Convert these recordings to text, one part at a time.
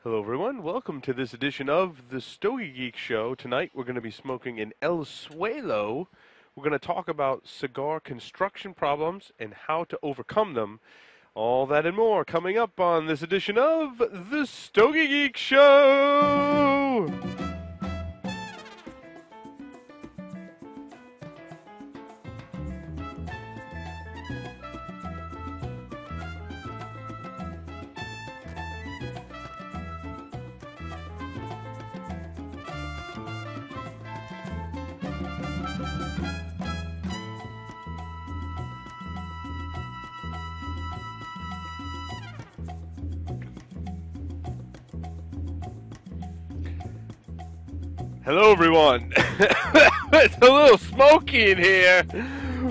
Hello, everyone. Welcome to this edition of the Stogie Geek Show. Tonight, we're going to be smoking an El Suelo. We're going to talk about cigar construction problems and how to overcome them. All that and more coming up on this edition of the Stogie Geek Show. Hello, everyone. It's a little smoky in here.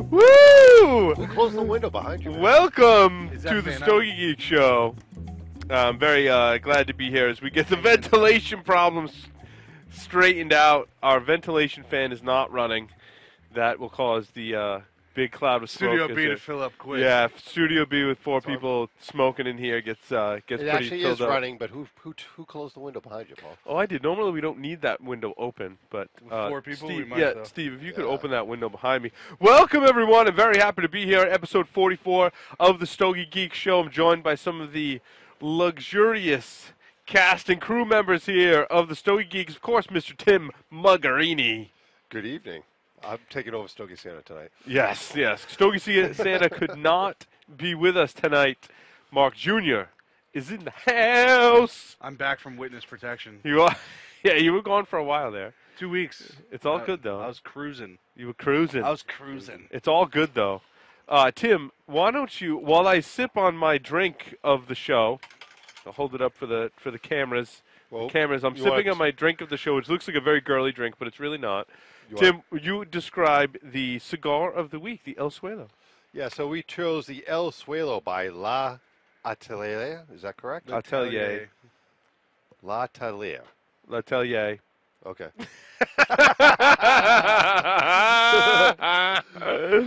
Woo! We'll close the window behind you, man. Welcome Is that to the fan Stogie Geek Show. I'm very glad to be here as we get the ventilation problems straightened out. Our ventilation fan is not running. That will cause the big cloud of smoke. Studio B to fill up quick. Yeah, Studio B with four people smoking in here gets It pretty actually filled is up. running, but who closed the window behind you, Paul? Oh, I did. Normally we don't need that window open, but With four people, Steve, we might, yeah, though. Steve, if you could Yeah. open that window behind me. Welcome, everyone. I'm very happy to be here at episode 44 of the Stogie Geek Show. I'm joined by some of the luxurious cast and crew members here of the Stogie Geeks. Of course, Mr. Tim Muggerini. Good evening. I'm taking over Stogie Santa tonight. Yes, yes. Stogie Santa could not be with us tonight. Mark Jr. is in the house. I'm back from witness protection. You are, yeah, you were gone for a while there. 2 weeks. It's all good, though. I was cruising. You were cruising. It's It's all good, though. Tim, why don't you, while I sip on my drink of the show, I'll hold it up for the cameras. Well, Cameras. I'm you sipping want- on my drink of the show, which looks like a very girly drink, but it's really not. You Tim, you describe the cigar of the week, the El Suelo. Yeah, so we chose the El Suelo by La Atelier. Is that correct? Atelier. La Atelier. L'Atelier. Okay.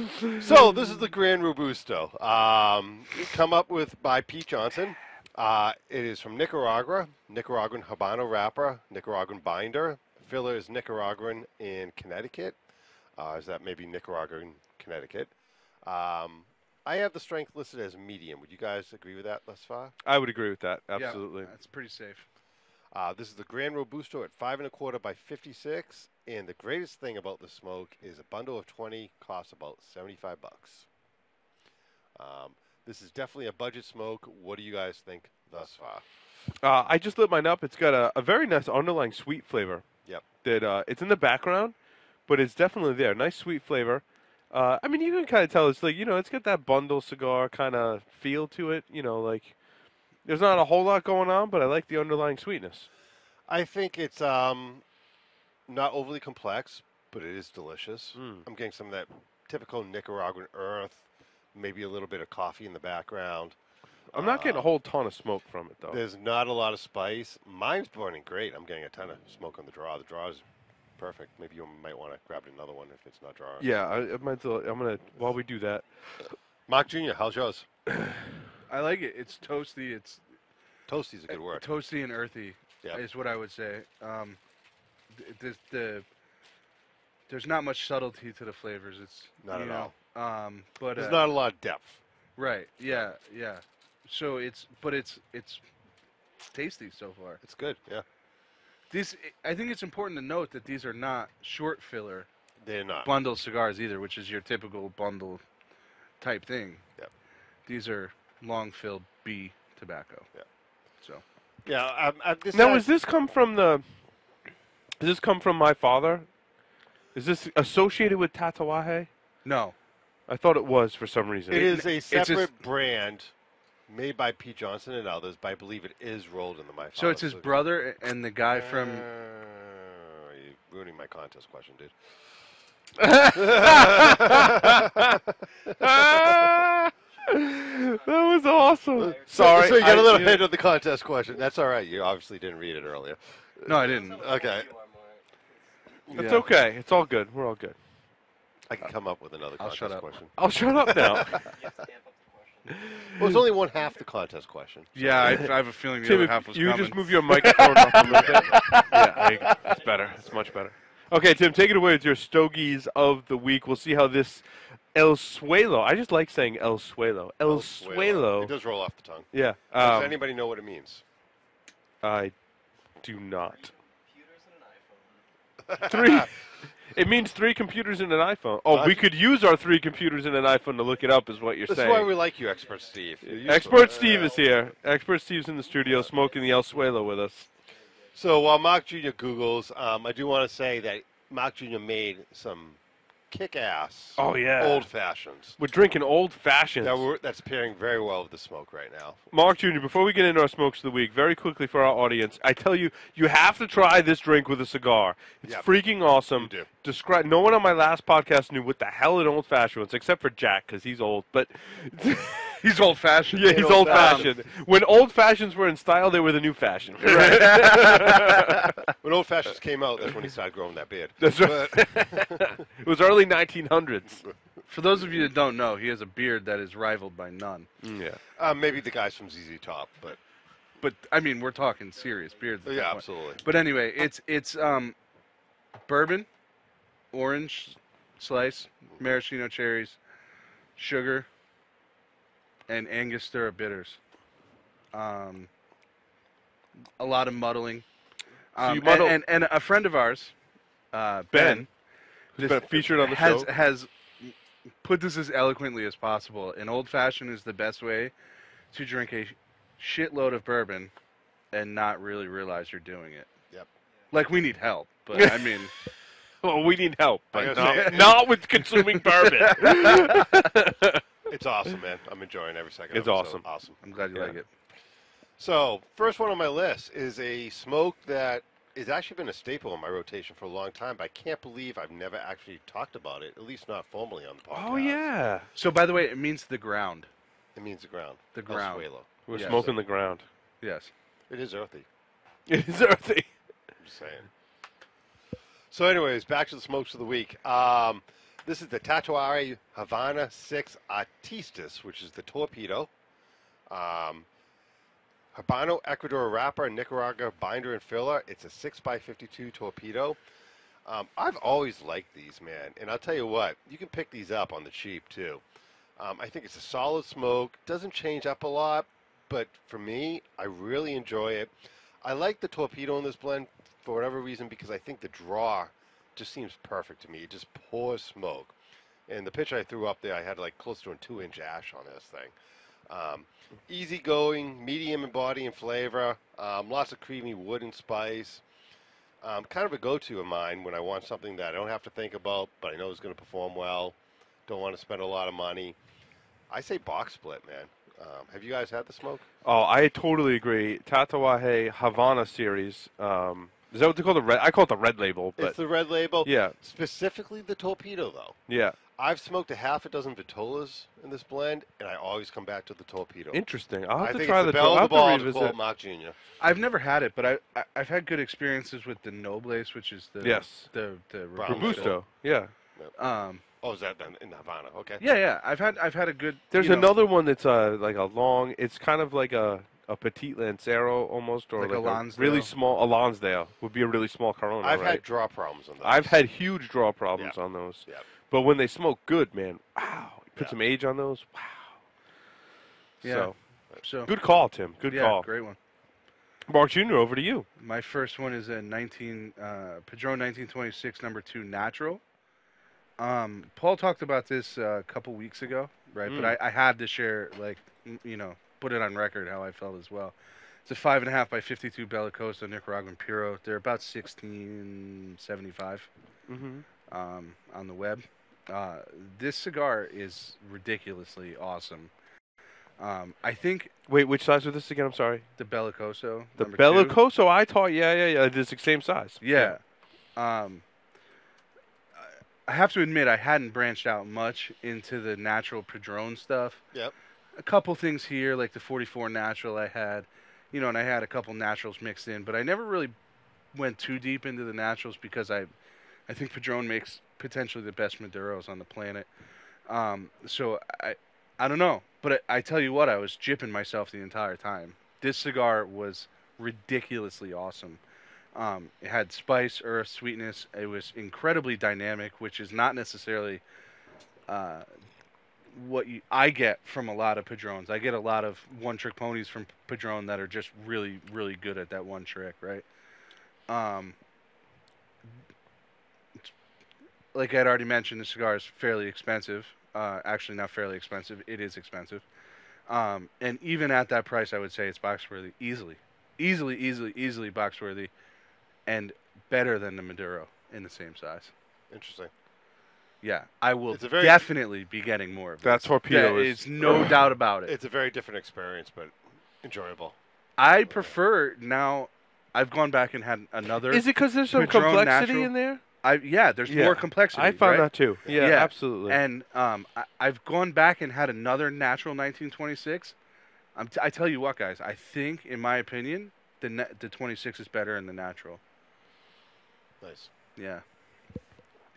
So So this is the Grand Robusto. Come up with by Pete Johnson. It is from Nicaragua. Nicaraguan Habano wrapper. Nicaraguan binder. Filler is Nicaraguan in Connecticut. Is that maybe Nicaraguan, Connecticut? I have the strength listed as medium. Would you guys agree with that thus far? I would agree with that. Absolutely. Yeah, that's pretty safe. This is the Grand Robusto at 5 1/4 by 56. And the greatest thing about the smoke is a bundle of 20 costs about $75. This is definitely a budget smoke. What do you guys think thus far? I just lit mine up. It's got a very nice underlying sweet flavor. Yep. That it's in the background, but it's definitely there. Nice sweet flavor. I mean, you can kind of tell it's like, it's got that bundle cigar kind of feel to it. Like there's not a whole lot going on, but I like the underlying sweetness. I think it's not overly complex, but it is delicious. I'm getting some of that typical Nicaraguan earth, maybe a little bit of coffee in the background. I'm not getting a whole ton of smoke from it, though. There's not a lot of spice. Mine's burning great. I'm getting a ton of smoke on the draw. The draw is perfect. Maybe you might want to grab another one if it's not drawing. Yeah, I might. I'm gonna while we do that. Mark Jr., how's yours? I like it. It's toasty. It's Toasty's a good word. toasty and earthy. Yeah. Is what I would say. There's not much subtlety to the flavors. It's Not at all. But There's not a lot of depth. right. Yeah. Yeah. So it's tasty so far. It's good, yeah. I think it's important to note that these are not short filler They're not. bundle cigars either, which is your typical bundle type thing. Yep. These are long filled B tobacco. Yeah. So Yeah, Now, does this come from my father? Is this associated with Tatawahe? no, I thought it was for some reason. It is a it's separate brand made by Pete Johnson and others, but I believe it is rolled in the My Father. so it's his brother and the guy from. You're ruining my contest question, dude. That was awesome. Sorry. So you got a little I- hint of the contest question. That's all right. You obviously didn't read it earlier. No, I didn't. Okay. It's Yeah. okay. It's all good. We're all good. I can come up with another I'll contest shut up. question. I'll shut up now. Well, it's only one half the contest question. Yeah, I have a feeling the Tim, other if half was you coming. just move your microphone up a little bit. Yeah, there you go. That's better. That's much better. Okay, Tim, take it away with your Stogies of the week. We'll see how this El Suelo. I just like saying El Suelo. El Suelo. It does roll off the tongue. Yeah. Does anybody know what it means? I do not. Three. It means 3 computers in an iPhone. Oh, we could use our 3 computers in an iPhone to look it up, is what you're This saying. is why we like you, Expert Steve. Expert Steve is here. Expert Steve's in the studio smoking the El Suelo with us. So while Mark Jr. Googles, I do want to say that Mark Jr. made some kick-ass Oh, yeah. old fashions. We're drinking old fashions. That's pairing very well with the smoke right now. Mark Jr., before we get into our smokes of the week, very quickly for our audience, I tell you, you have to try this drink with a cigar. It's freaking awesome. You do. Describe. No one on my last podcast knew what the hell an old fashioned was, except for Jack, because he's old. But He's old-fashioned. yeah, he's old fashioned. When old fashions were in style, they were the new fashion. When old fashions came out, that's when he started growing that beard. That's right. It was early 1900s. For those of you that don't know, he has a beard that is rivaled by none. Yeah. Maybe the guys from ZZ Top, But I mean, we're talking serious beards. At yeah, that point. absolutely. But anyway, it's bourbon, orange slice, maraschino cherries, sugar, and Angostura bitters. A lot of muddling. So you muddle- and a friend of ours, Ben, Who's been featured on the has show. has put this as eloquently as possible. An old fashioned is the best way to drink a shitload of bourbon and not really realize you're doing it. Yep. Like, we need help, but I mean, Well, we need help, I but gotta say- not with consuming bourbon. It's awesome, man. I'm enjoying every second. It's of it, awesome. So awesome. I'm glad you Yeah. like it. So, first one on my list is a smoke that has actually been a staple in my rotation for a long time, but I can't believe I've never actually talked about it, at least not formally on the podcast. Oh, yeah. So, by the way, it means the ground. It means the ground. The El ground. Suelo. We're Yes. smoking the ground. Yes. It is earthy. It is earthy. I'm just saying. So, anyways, back to the smokes of the week. This is the Tatuare Havana 6 Artistas, which is the torpedo. Habano Ecuador wrapper, Nicaragua binder and filler. It's a 6x52 torpedo. I've always liked these, man. And I'll tell you what, you can pick these up on the cheap, too. I think it's a solid smoke. Doesn't change up a lot, but for me, I really enjoy it. I like the torpedo in this blend for whatever reason because I think the draw just seems perfect to me. It just pours smoke. And the picture I threw up there, I had like close to a 2-inch ash on this thing. Easygoing, medium in body and flavor, lots of creamy wood and spice. Kind of a go-to of mine when I want something that I don't have to think about, but I know is going to perform well. Don't want to spend a lot of money. I say box split, man. Have you guys had the smoke? Oh, I totally agree. Tatuaje Havana series. Is that what they call the red? I call it the red label, but It's the red label. yeah, Specifically the torpedo, though. yeah. I've smoked a half a dozen Vitolas in this blend, and I always come back to the torpedo. Interesting. I'll have I to think try it's the the. bell I'll of the have ball to to quote revisit. Mark Jr. I've never had it, but I've had good experiences with the Nobles, which is the Yes. the Brown Robusto. Yeah. Oh, is that done in Havana? Okay. Yeah. I've had a good. There's you know, another one that's like a long. It's kind of like a petite Lancero almost, or Like like, a a Lonsdale? really small. A Lonsdale would be a really small Corona. I've right? had draw problems on those. I've had huge draw problems Yeah. on those. Yeah. But when they smoke good, man, wow. Put Yeah. some age on those. Wow. Yeah. So Good call, Tim. Good yeah, call. great one. Mark Jr., over to you. My first one is a Padron 1926 number 2 natural. Paul talked about this a couple weeks ago, right? But I had to share, like, put it on record how I felt as well. It's a 5.5 by 52 Bellicoso Nicaraguan Puro. They're about $16.75 on the web. This cigar is ridiculously awesome. I think Wait, which size was this again? I'm sorry. the Bellicoso. The number 2, Bellicoso, I taught. Yeah. It's the same size. Yeah. I have to admit, I hadn't branched out much into the natural Padron stuff. Yep. A couple things here, like the 44 natural I had, and I had a couple naturals mixed in, but I never really went too deep into the naturals because I think Padron makes potentially the best Maduros on the planet. So I don't know. But I tell you what, I was jipping myself the entire time. This cigar was ridiculously awesome. It had spice, earth, sweetness. It was incredibly dynamic, which is not necessarily uh, I get from a lot of Padrones. I get a lot of one-trick ponies from Padrone that are just really, really good at that one trick, right? Um, like I'd already mentioned, the cigar is fairly expensive. Actually, not fairly expensive. It is expensive. And even at that price, I would say it's box worthy easily, easily box worthy, and better than the Maduro in the same size. Interesting. Yeah, I will It's a very definitely be getting more of That this. torpedo is. It's no doubt about it. It's a very different experience, but enjoyable. I prefer now. I've gone back and had another. Is it because there's some Padron complexity Natural. in there? There's Yeah. more complexity. I found right? that too. Yeah, Yeah. absolutely. And I've gone back and had another natural 1926. I tell you what, guys. I think, in my opinion, the 26 is better than the natural. Nice. Yeah.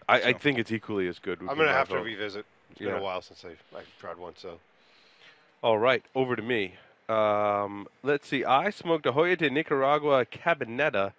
I So. think it's equally as good. I'm going to have to revisit. It's been Yeah. a while since I've tried one, so. All right, over to me. Let's see. I smoked a Hoya de Nicaragua Cabineta.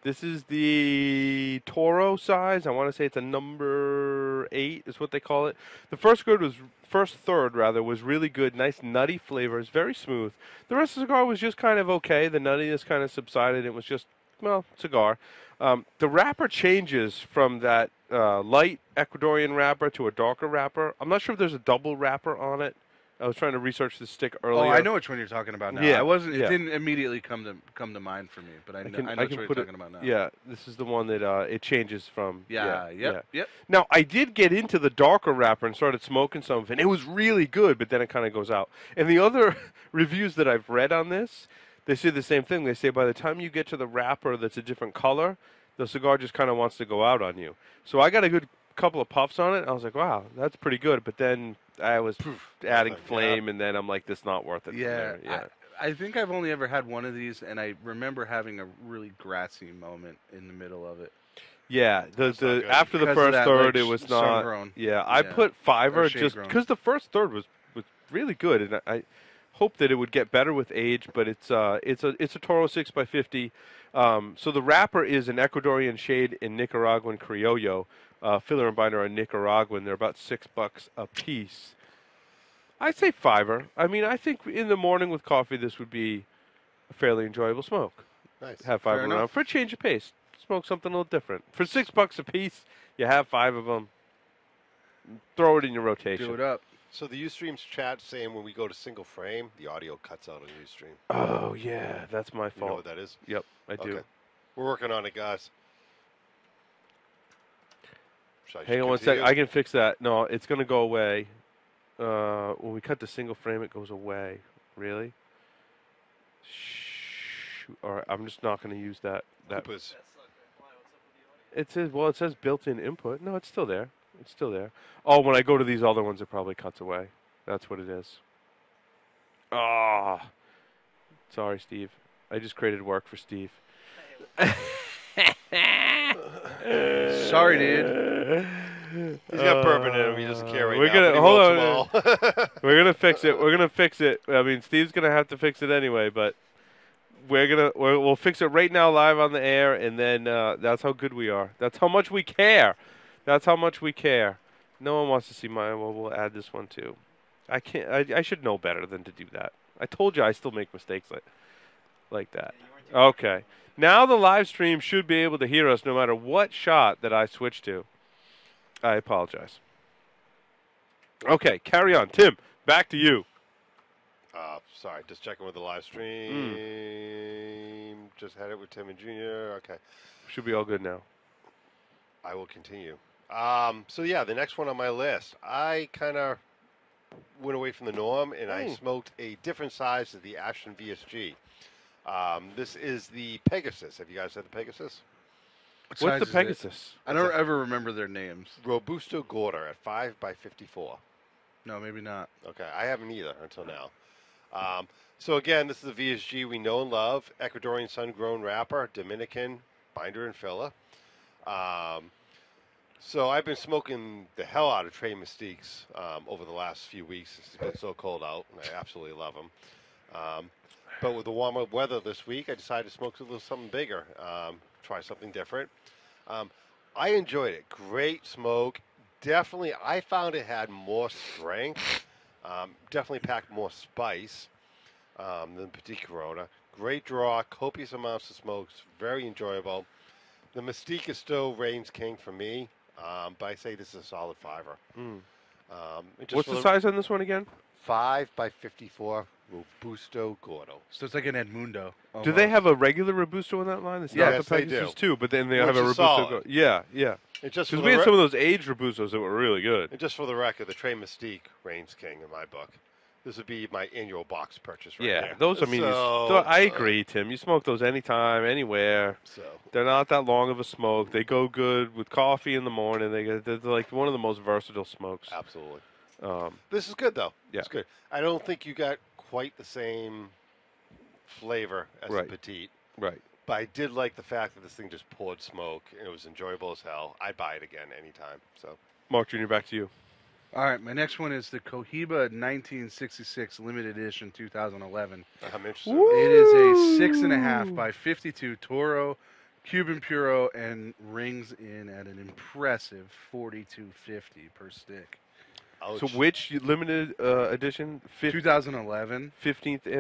This is the Toro size. I want to say it's a number 8 is what they call it. The first third was really good. Nice nutty flavors, very smooth. The rest of the cigar was just kind of okay. The nuttiness kind of subsided. It was just, well, cigar. The wrapper changes from that light Ecuadorian wrapper to a darker wrapper. I'm not sure if there's a double wrapper on it. I was trying to research the stick earlier. Oh, I know which one you're talking about now. Yeah, I wasn't. yeah. It didn't immediately come to mind for me, but I know can which one you're put talking about now. Yeah, this is the one that it changes from. Yep. Now, I did get into the darker wrapper and started smoking some of it. It was really good, but then it kind of goes out. And the other reviews that I've read on this, they say the same thing. They say by the time you get to the wrapper that's a different color, the cigar just kind of wants to go out on you. So I got a good couple of puffs on it. I was like, wow, that's pretty good. But then I was adding flame, and then I'm like, this is not worth it. Yeah. I think I've only ever had one of these, and I remember having a really grassy moment in the middle of it. Yeah, the after the Because first of that, third, like, it was not. sun-grown. Yeah, I put fiver shade just grown. because the first third was really good, and I hope that it would get better with age. But it's a Toro 6x50. So the wrapper is an Ecuadorian shade in Nicaraguan Criollo. Filler and binder are Nicaraguan. They're about $6 a piece. I'd say fiver. I mean, I think in the morning with coffee, this would be a fairly enjoyable smoke. Nice. Have five Fair around enough. for a change of pace. Smoke something a little different. For $6 a piece, you have 5 of them. Throw it in your rotation. Do it up. So the Ustream's chat saying when we go to single frame, the audio cuts out on Ustream. Oh yeah, that's my You know fault. what that is? Yep, I do. Okay. We're working on it, guys. Hang on one second. I can fix that. No, it's gonna go away. When we cut the single frame, it goes away. Really? Shoot. All right, I'm just not gonna use that. Koopas. It says built-in input. No, it's still there. It's still there. Oh, when I go to these other ones, it probably cuts away. That's what it is. Ah. Sorry, Steve. I just created work for Steve. Sorry, dude. He's got bourbon in him. He doesn't care right we're now. gonna but he hold wants on. them all. We're gonna fix it. We're gonna fix it. I mean, Steve's gonna have to fix it anyway, but we'll fix it right now, live on the air, and then that's how good we are. That's how much we care. That's how much we care. No one wants to see mine. Well, we'll add this one too. I can't. I should know better than to do that. I told you I still make mistakes like that. Okay. Now the live stream should be able to hear us no matter what shot that I switch to. I apologize. Okay, carry on. Tim, back to you. Sorry, just checking with the live stream. Just had it with Tim and Junior. Okay. Should be all good now. I will continue. So yeah, the next one on my list, I kind of went away from the norm, and I smoked a different size of the Ashton VSG. This is the Pegasus. Have you guys had the Pegasus? What's the Pegasus? I don't ever remember their names. Robusto Gorda at 5x54. No, maybe not. Okay, I haven't either until now. So again, this is the VSG we know and love. Ecuadorian sun-grown wrapper, Dominican binder and filler. So I've been smoking the hell out of Trey Mystiques over the last few weeks. It's been so cold out, and I absolutely love them. But with the warmer weather this week, I decided to smoke a little something bigger, try something different. Um, I enjoyed it. Great smoke. Definitely, I found it had more strength. Definitely packed more spice than Petit Corona. Great draw, copious amounts of smokes, very enjoyable. The Mystique is still reigns king for me, but I say this is a solid fiver. Mm. And just What's for the size on this one again? 5 by 54 Robusto Gordo. So it's like an Edmundo. Do they almost. have a regular Robusto in that line? It's Yeah. not Yes, the they Pegasus do. too, but then they Which have a is Robusto. solid. Yeah, yeah. And just for Because the we had re- some of those aged Robustos that were really good. and just for the record, the Trey Mystique reigns king in my book. This would be my annual box purchase right Yeah, there. those. I mean, I agree, Tim. You smoke those anytime, anywhere. So They're not that long of a smoke. They go good with coffee in the morning. They're like one of the most versatile smokes. absolutely. Um, This is good though. Yeah. It's good. I don't think you got quite the same flavor as Right. the Petite, right. but I did like the fact that this thing just poured smoke and it was enjoyable as hell. I'd buy it again anytime. So Mark Jr., back to you. All right, my next one is the Cohiba 1966 limited edition 2011. I'm interested. Woo! It is a 6.5 by 52 Toro Cuban Puro and rings in at an impressive 42.50 per stick. Ouch. So which limited edition? 2011. 15th? Is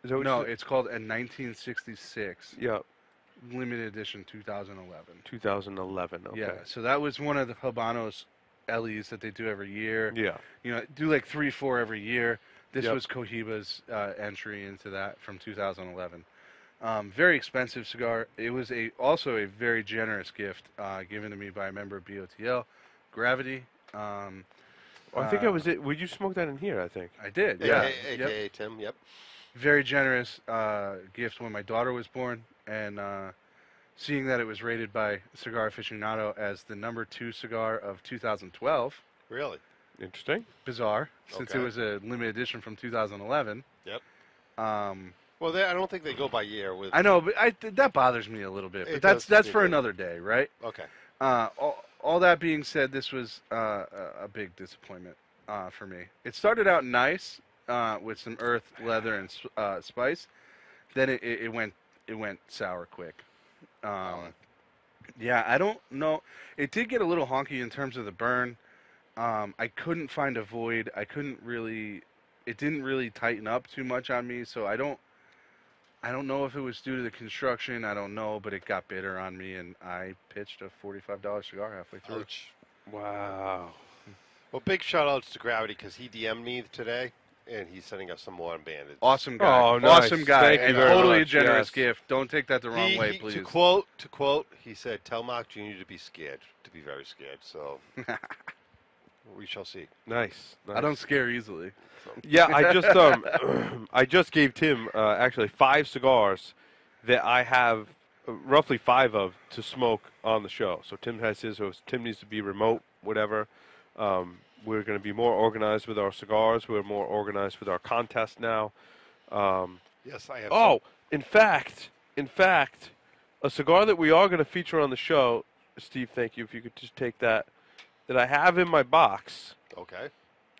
that what No, you said? it's called a 1966 Yeah, limited edition 2011. 2011. Okay. Yeah, so that was one of the Habanos LEs that they do every year. Yeah. You know, do like 3, 4 every year. This Yep. was Cohiba's entry into that from 2011. Very expensive cigar. It was also a very generous gift given to me by a member of BOTL, Gravity. I think I was it. Would you smoke that in here? I think. I did. Yeah, Yeah. AKA Tim. Yep. Very generous gift when my daughter was born, and seeing that it was rated by Cigar Aficionado as the number 2 cigar of 2012. Really. Interesting. Bizarre, since it Okay. was a limited edition from 2011. Yep. Um, Well, I don't think they go by year with. I know, but that bothers me a little bit. But It that's does me for too. another day, right? Okay. All that being said, this was a big disappointment for me. It started out nice with some earth, leather, and spice. Then it went sour quick. Yeah, I don't know. It did get a little honky in terms of the burn. I couldn't find a void. It didn't really tighten up too much on me. So I don't know if it was due to the construction. I don't know, but it got bitter on me, and I pitched a $45 cigar halfway through. Ouch. Wow. Well, big shout outs to Gravity because he DM'd me today and he's sending us some more bandage. Awesome guy. Oh, nice. Awesome guy. Thank you and very totally a much. generous Yes. gift. Don't take that the wrong way, please. To quote, he said, "Tell Mark Jr. to be scared, to be very scared." So we shall see. Nice. I don't scare easily. Yeah, I just I just gave Tim actually 5 cigars that I have roughly 5 of to smoke on the show. So Tim has his. So Tim needs to be remote, whatever. We're going to be more organized with our cigars. We're more organized with our contest now. Yes, I have. Oh, in fact, a cigar that we are going to feature on the show, Steve, thank you. If you could just take that I have in my box. Okay.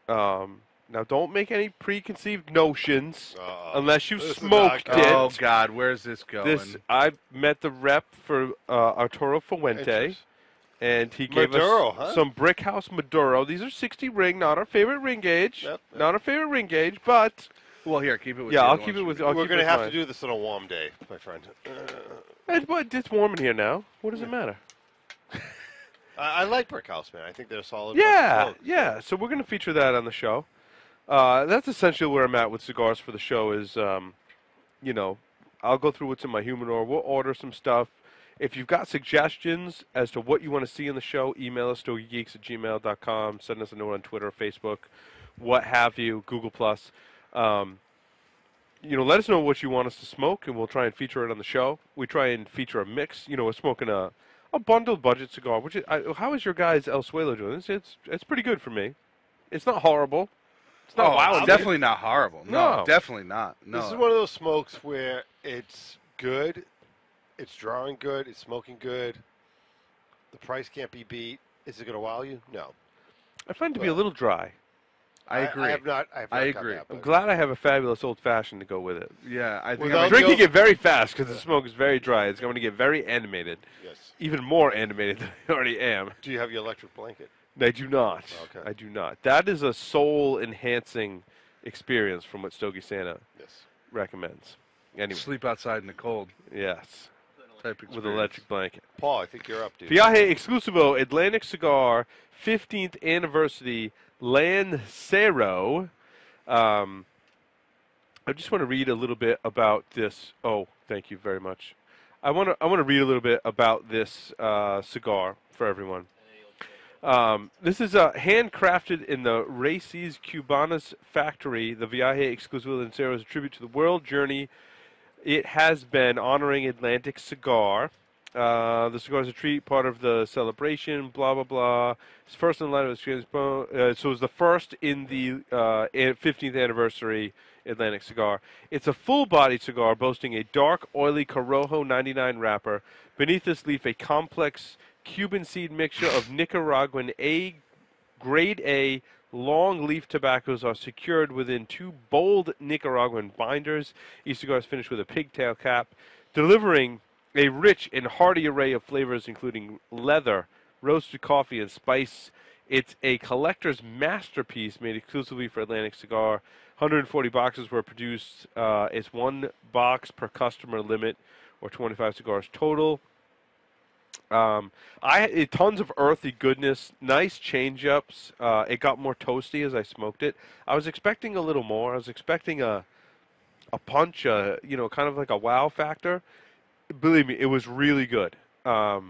Now, don't make any preconceived notions unless you've This is smoked not it. good. Oh God, where's this going? I met the rep for Arturo Fuente, Interest. and he gave Maduro, us huh? some Brickhouse Maduro. These are 60 ring, not our favorite ring gauge. Yep. Not our favorite ring gauge, but Well, here, keep it with yeah, the I'll other keep ones it for with. me. I'll We're keep going to it with have mine. to do this on a warm day, my friend. It's warm in here now. What does it matter? I like Brickhouse, man. I think they're a solid. Yeah, bunch of folks. yeah. So we're going to feature that on the show. That's essentially where I'm at with cigars for the show is, you know, I'll go through what's in my humidor. We'll order some stuff. If you've got suggestions as to what you want to see in the show, email us, stogiegeeks@gmail.com. Send us a note on Twitter, Facebook, what have you, Google+. You know, let us know what you want us to smoke, and we'll try and feature it on the show. We try and feature a mix. You know, we're smoking a bundled budget cigar. Which is, how is your guys El Suelo doing? It's pretty good for me. It's not horrible. It's not Oh, wowing it's me. definitely not horrible. No, No. definitely not. No. This is one of those smokes where it's good, it's drawing good, it's smoking good. The price can't be beat. Is it going to wow you? No. I find it to be a Well, little dry. I agree. I have not. I have I not got agree. that, I'm but glad I have a fabulous old fashioned to go with it. Yeah, I think Without I'm I'm the drinking old- it very fast because the smoke is very dry. It's going to get very animated, Yes. even more animated than I already am. Do you have your electric blanket? I do not. Okay. I do not. That is a soul enhancing experience from what Stogie Santa Yes. recommends. Anyway, sleep outside in the cold yes, type experience. with electric blanket. Paul, I think you're up, dude. Viaje Exclusivo Atlantic Cigar 15th Anniversary Lancero. I just want to read a little bit about this. Oh, thank you very much. I want to read a little bit about this cigar for everyone. This is handcrafted in the Raíces Cubanas factory. The Viaje Exclusivo Lancero is a tribute to the world journey it has been honoring Atlantic Cigar. The cigar is a treat, part of the celebration, blah, blah, blah. It's first in line with so it was the first in the 15th anniversary Atlantic Cigar. It's a full-bodied cigar boasting a dark, oily Corojo 99 wrapper. Beneath this leaf, a complex Cuban seed mixture of Nicaraguan Grade A long leaf tobaccos are secured within two bold Nicaraguan binders. Each cigar is finished with a pigtail cap, delivering a rich and hearty array of flavors, including leather, roasted coffee, and spice. It's a collector's masterpiece made exclusively for Atlantic Cigar. 140 boxes were produced. It's one box per customer limit, or 25 cigars total. Tons of earthy goodness, nice change ups. It got more toasty as I smoked it. I was expecting a little more. I was expecting a punch, kind of like a wow factor. Believe me, it was really good. I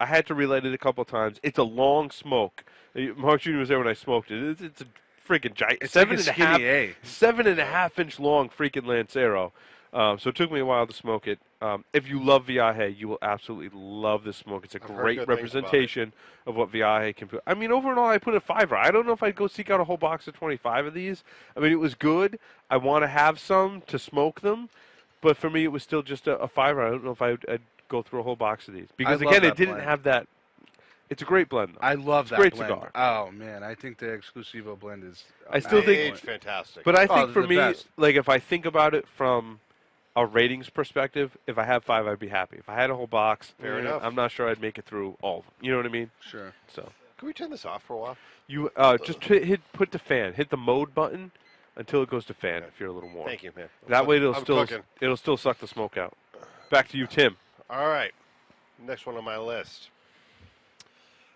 had to relight it a couple times. It's a long smoke. Mark Jr. was there when I smoked it. It's a freaking giant, It's like a skinny A. 7.5 inch long freaking Lancero. So it took me a while to smoke it. If you love Viaje, you will absolutely love this smoke. It's a I've heard great good things about representation of what Viaje can put. I mean, overall, I put a 5. I don't know if I'd go seek out a whole box of 25 of these. I mean, it was good. I want to have some to smoke them. But for me, it was still just a 5. I don't know if I'd go through a whole box of these. Because, love again, it that didn't blend. have that. It's a great blend, though. I love It's a that great blend. cigar. Oh man, I think the Exclusivo blend is. I still think- Aged fantastic. But I Oh, think for the me, best. like if I think about it from a ratings perspective, if I have 5, I'd be happy. If I had a whole box, Fair enough. I'm not sure I'd make it through all of them. You know what I mean? Sure. So Can we turn this off for a while? you just put the fan, hit the mode button until it goes to fan. If you're a little warm, Thank you, man. that way I'm cooking. it'll still suck the smoke out. Back to you, Tim. All right. Next one on my list.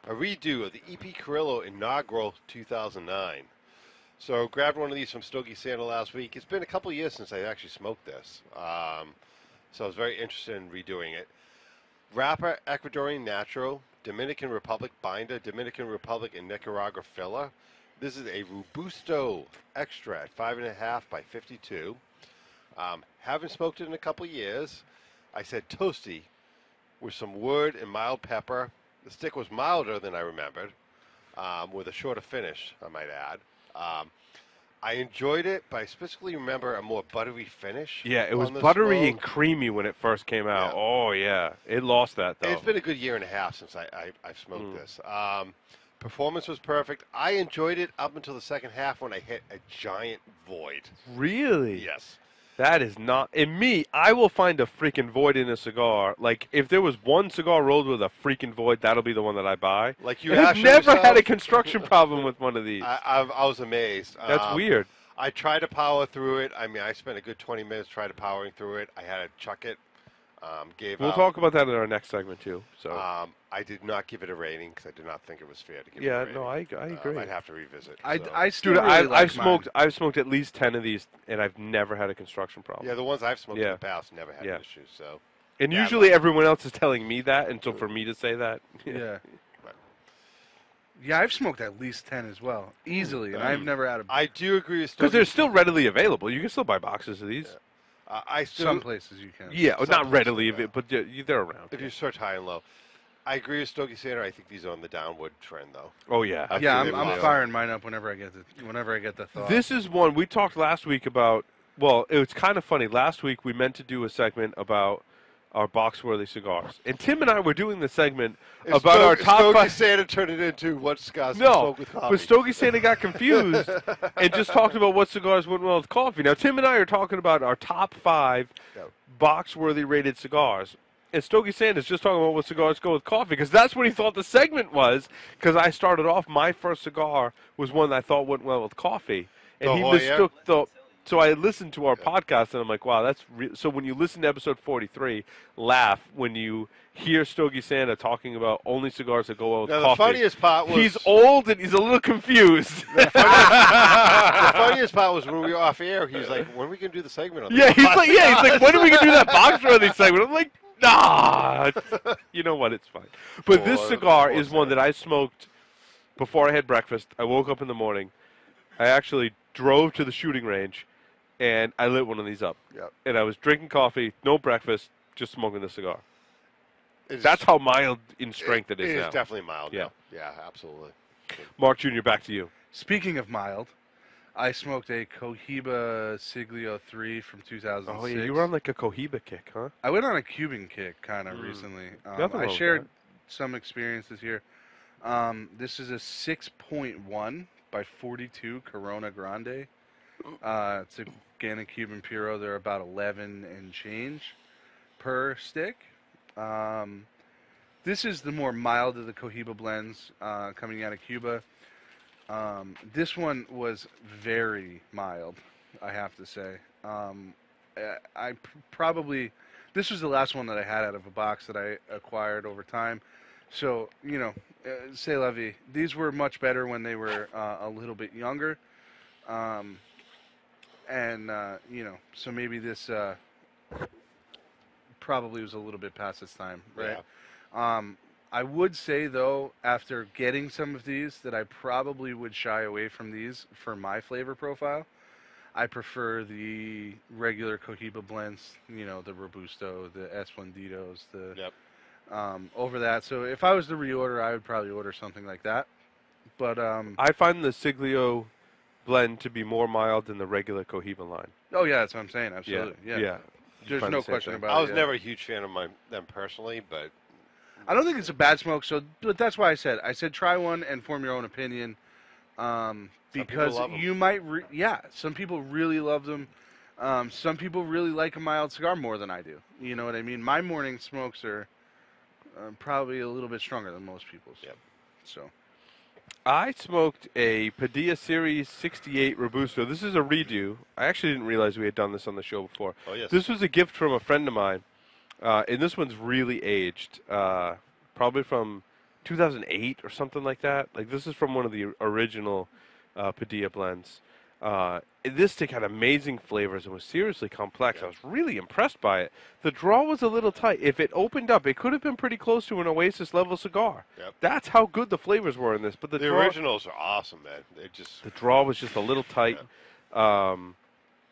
A redo of the EP Carrillo inaugural 2009. So grabbed one of these from Stogie Santa last week. It's been a couple of years since I actually smoked this. So I was very interested in redoing it. Wrapper, Ecuadorian Natural, Dominican Republic binder, Dominican Republic and Nicaragua filler. This is a Robusto Extra at 5.5 by 52. Haven't smoked it in a couple of years. I said toasty with some wood and mild pepper. The stick was milder than I remembered, with a shorter finish, I might add. I enjoyed it, but I specifically remember a more buttery finish. Yeah, it was on the buttery smoke. and creamy when it first came out. Yeah. Oh yeah, it lost that though. It's been a good year and a half since I've smoked this. Performance was perfect. I enjoyed it up until the second half when I hit a giant void. Really? Yes. That is not in me. I will find a freaking void in a cigar. Like if there was one cigar rolled with a freaking void, that'll be the one that I buy. Like you I've asked never had yourself- a construction problem with one of these. I was amazed. That's weird. I tried to power through it. I mean, I spent a good 20 minutes trying to powering through it. I had to chuck it. Gave We'll up. talk about that in our next segment too. So I did not give it a rating because I did not think it was fair to give it yeah, a rating. no, I agree. I'd have to revisit. I, so. I still Dude, really like I've smoked. mine. I've smoked at least 10 of these, and I've never had a construction problem. Yeah, the ones I've smoked in Yeah. the past never had Yeah. issues. So And Yeah, usually everyone else is telling me that, and so for me to say that, Yeah. Yeah, I've smoked at least 10 as well, easily, and I've never had a. I do agree with because Stogie. they're still readily available. You can still buy boxes of these. I still, Some places you can. Yeah, Some not places, readily, yeah. but they're around. if you search high and low. I agree with Stogie Santa. I think these are on the downward trend, though. Oh yeah, Yeah, absolutely. I'm Absolutely. firing mine up whenever I get the thought. This is one we talked last week about. Well, it was kind of funny. Last week we meant to do a segment about our box-worthy cigars. And Tim and I were doing the segment Is about our top Stogie five. Santa turned it into what cigars to No, smoke with coffee. but Stogie Santa got confused and just talked about what cigars went well with coffee. Now, Tim and I are talking about our top 5 Yep. box-worthy rated cigars. And Stogie Santa's just talking about what cigars go with coffee because that's what he thought the segment was. Because I started off, my first cigar was one that I thought went well with coffee. And The he Hoya? mistook the. So I listened to our podcast and I'm like, wow, that's. So when you listen to episode 43, laugh when you hear Stogie Santa talking about only cigars that go well with Now, the coffee. funniest part was He's old and he's a little confused. the funniest part was when we were off air. He was like, "When are we gonna do the segment on?" Yeah, he's like, when are we gonna do that box worthy segment? I'm like, nah. You know what? It's fine. But this Poor- cigar poor is one Santa. that I smoked before I had breakfast. I woke up in the morning. I actually drove to the shooting range, and I lit one of these up. Yep. And I was drinking coffee, no breakfast, just smoking the cigar. It's- That's how mild in strength it is It now. is definitely mild. Yeah. now. Yeah, absolutely. Mark Jr., back to you. Speaking of mild, I smoked a Cohiba Siglio 3 from 2006. Oh, yeah, you were on like a Cohiba kick, huh? I went on a Cuban kick kind of recently. Nothing wrong I with shared that. some experiences here. This is a 6.1 by 42 Corona Grande. It's a Gana Cuban Puro. They're about 11 and change per stick. This is the more mild of the Cohiba blends coming out of Cuba. This one was very mild, I have to say. Probably, this was the last one that I had out of a box that I acquired over time. So, c'est la vie. These were much better when they were a little bit younger. So maybe this probably was a little bit past its time, right? Yeah. I would say, though, after getting some of these, that I probably would shy away from these for my flavor profile. I prefer the regular Cohiba blends, the Robusto, the Esplendidos, Yep. over that. So if I was to reorder, I would probably order something like that. But, I find the Siglio blend to be more mild than the regular Cohiba line. oh, yeah, that's what I'm saying. Absolutely. Yeah. Yeah. You There's find no the same question thing. about it. I was yeah. never a huge fan of them personally, but I don't think it's a bad smoke. But that's why I said try one and form your own opinion. Because love 'em. you might, some people really love them. Some people really like a mild cigar more than I do. You know what I mean? My morning smokes are probably a little bit stronger than most people's. Yep. So I smoked a Padilla Series 68 Robusto. This is a redo. I actually didn't realize we had done this on the show before. oh yes, This was a gift from a friend of mine, and this one's really aged. Probably from 2008 or something like that. Like this is from one of the original Padilla blends. This stick had amazing flavors and was seriously complex. I was really impressed by it. The draw was a little tight. If it opened up, it could have been pretty close to an Oasis level cigar. Yep. That's how good the flavors were in this. But the draw, originals are awesome, man. They're just the draw was just a little tight.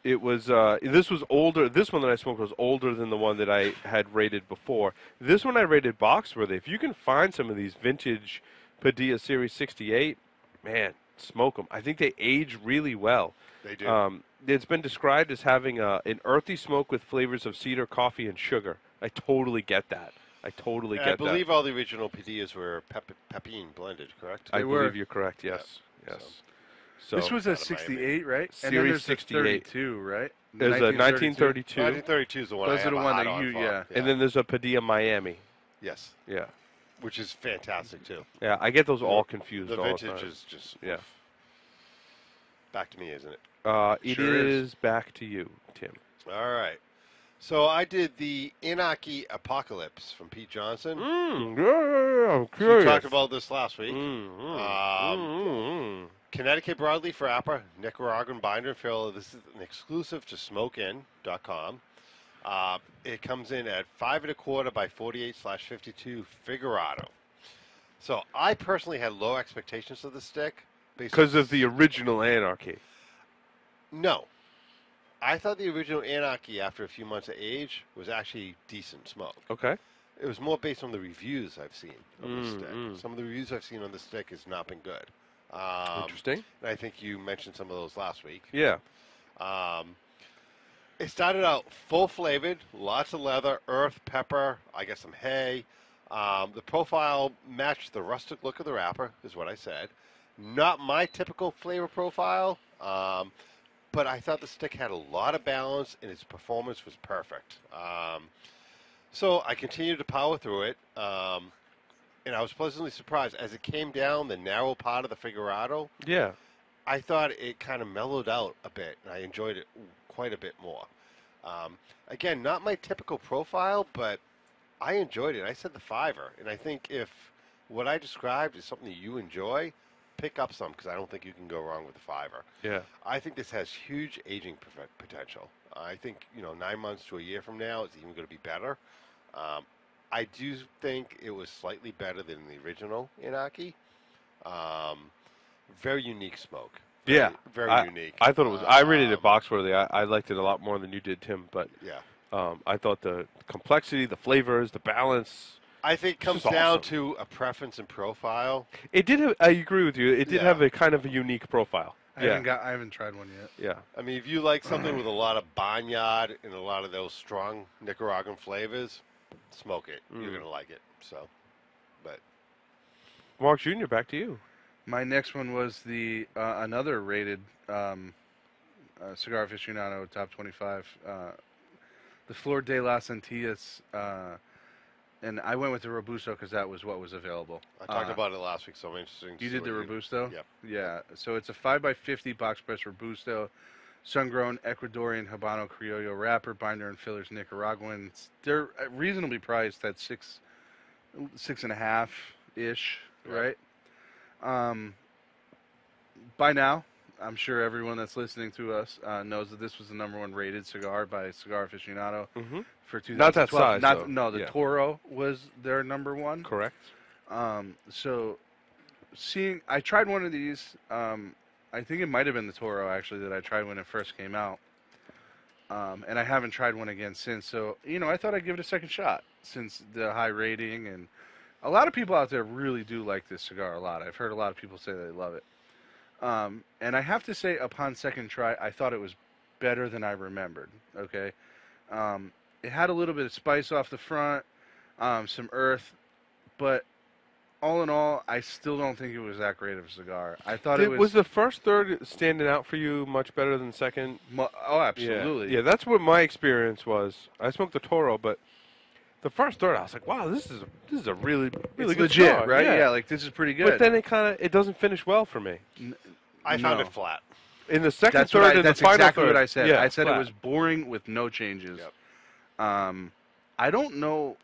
It was this was older. This one that I smoked was older than the one that I had rated before. This one I rated box worthy. If you can find some of these vintage Padilla Series 68, man, smoke them. I think they age really well. they do. It's been described as having an earthy smoke with flavors of cedar, coffee, and sugar. I totally get that. I totally And get I believe all the original Padillas were pepine blended, correct? that. I They were. believe you're correct. Yes. Yeah. Yes. So this was a out of Miami. 68, right? And then Series there's the 68. 32, right? there's a 1932, 1932 is the one I Those are have the a one hot that on you- for. yeah. and then there's a Padilla Miami. yes, Yeah. which is fantastic too. Yeah, I get those all confused The all vintage the time. is just Yeah. back to me, isn't it? It Sure is. is back to you, Tim. All right. So I did the Inaki Apocalypse from Pete Johnson. Yeah, I'm We curious. talked about this last week. Mm. Connecticut broadleaf wrapper, Nicaraguan binder and fill. This is an exclusive to SmokeIn.com. It comes in at 5 1/4 by 48/52 Figurado. So I personally had low expectations of the stick Because of the original Anarchy. No, I thought the original Anarchy, after a few months of age, was actually decent smoke. Okay. It was more based on the reviews I've seen of the stick. Mm. Some of the reviews I've seen on the stick has not been good. Interesting. And I think you mentioned some of those last week. Yeah. It started out full flavored, lots of leather, earth, pepper, I guess some hay. The profile matched the rustic look of the wrapper, is what I said. Not my typical flavor profile, but I thought the stick had a lot of balance and its performance was perfect. So I continued to power through it, and I was pleasantly surprised. As it came down the narrow part of the figurado, Yeah. I thought it kind of mellowed out a bit, and I enjoyed it quite a bit more. Again, not my typical profile, but I enjoyed it. I said the fiver, and I think if what I described is something that you enjoy, pick up some because I don't think you can go wrong with the fiver. Yeah. I think this has huge aging potential. I think 9 months to a year from now, it's even going to be better. Um, I do think it was slightly better than the original Inaki. Um, Very unique smoke. Yeah. Very I, unique. I thought it was. I rated it box worthy. I liked it a lot more than you did, Tim. But Yeah. I thought the complexity, the flavors, the balance. I think it comes This is down awesome. to a preference and profile. It did. I agree with you. It did Yeah. have a kind of a unique profile. I haven't tried one yet. Yeah. I mean, if you like something with a lot of barnyard and a lot of those strong Nicaraguan flavors, smoke it. You're going to like it. So, but Mark Jr., back to you. My next one was the another rated Cigar Aficionado Top 25, the Flor de las Antillas, and I went with the Robusto because that was what was available. I talked about it last week, so I'm interested. You did the Robusto? Yep. Yeah. So it's a 5x50 box press Robusto, sun-grown Ecuadorian Habano Criollo wrapper, binder and fillers Nicaraguan. They're reasonably priced at six and a half ish, Right. right? By now, I'm sure everyone that's listening to us knows that this was the #1 rated cigar by Cigar Aficionado Mm-hmm. for 2012. Not that size, though. No, the Yeah. Toro was their #1. Correct. So I tried one of these. I think it might have been the Toro actually that I tried when it first came out. And I haven't tried one again since. So, I thought I'd give it a second shot since the high rating. And a lot of people out there really do like this cigar a lot. I've heard a lot of people say they love it. And I have to say, upon second try, I thought it was better than I remembered. Okay. It had a little bit of spice off the front, some earth, but all in all, I still don't think it was that great of a cigar. I thought it was. Was the first third standing out for you much better than the second? Oh, absolutely. Yeah, that's what my experience was. I smoked the Toro, but the first third, I was like, "Wow, this is a really It's good legit, cigar." right? Yeah. Yeah, like this is pretty good. But then it doesn't finish well for me. I found No. it flat. In the second That's third and that's the final exactly third, what I said. Yeah, I said flat. it was boring with no changes. Yep. I don't know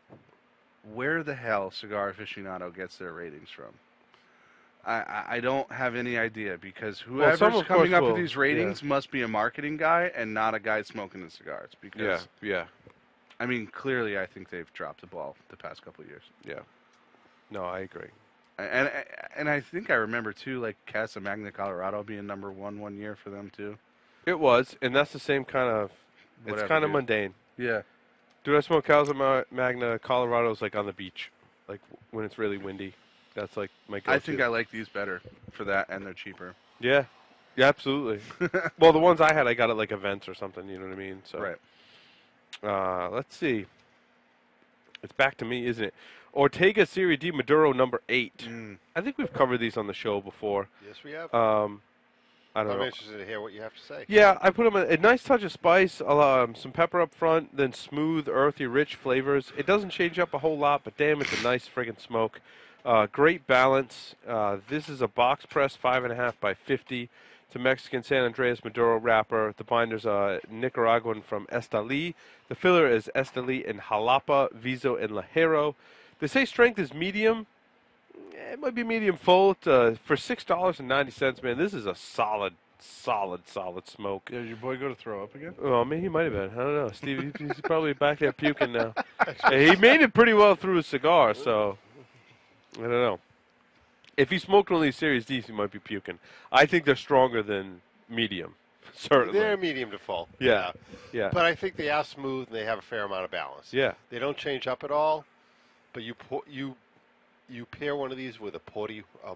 where the hell Cigar Aficionado gets their ratings from. I don't have any idea because whoever's some, of coming course, up with will, these ratings must be a marketing guy and not a guy smoking the cigars. Yeah, Because yeah, I mean, clearly, I think they've dropped the ball the past couple of years. yeah. No, I agree. And I think I remember too, like Casa Magna, Colorado, being #1 one year for them too. It was, and that's the same kind of. It's Whatever, kind of dude. mundane. Yeah. Dude, I smoke Casa Magna. Colorado's like on the beach, like when it's really windy. That's like my go-to. I think I like these better for that, and they're cheaper. Yeah, yeah, absolutely. Well, the ones I had, I got at like events or something. You know what I mean? So. Right. Let's see. It's back to me, isn't it? Ortega Serie D Maduro #8. I think we've covered these on the show before. Yes, we have. I don't I'm know. interested to hear what you have to say. Yeah, I put them a nice touch of spice, some pepper up front, then smooth, earthy, rich flavors. It doesn't change up a whole lot, but damn, it's a nice friggin' smoke. Great balance. This is a box press 5.5 by 50. It's a Mexican San Andreas Maduro wrapper. The binder's Nicaraguan from Esteli. The filler is Esteli in Jalapa, Viso, and Lajero. They say strength is medium. It might be medium full. For $6.90, man, this is a solid smoke. Did your boy go to throw up again? Oh, man, he might have been. I don't know. Steve, he's probably back there puking now. He made it pretty well through his cigar, so I don't know. If he smoked one of these Series Ds, he might be puking. I think they're stronger than medium, certainly. They're medium to full. Yeah. But I think they are smooth and they have a fair amount of balance. Yeah. They don't change up at all. But you pair one of these with a porty, a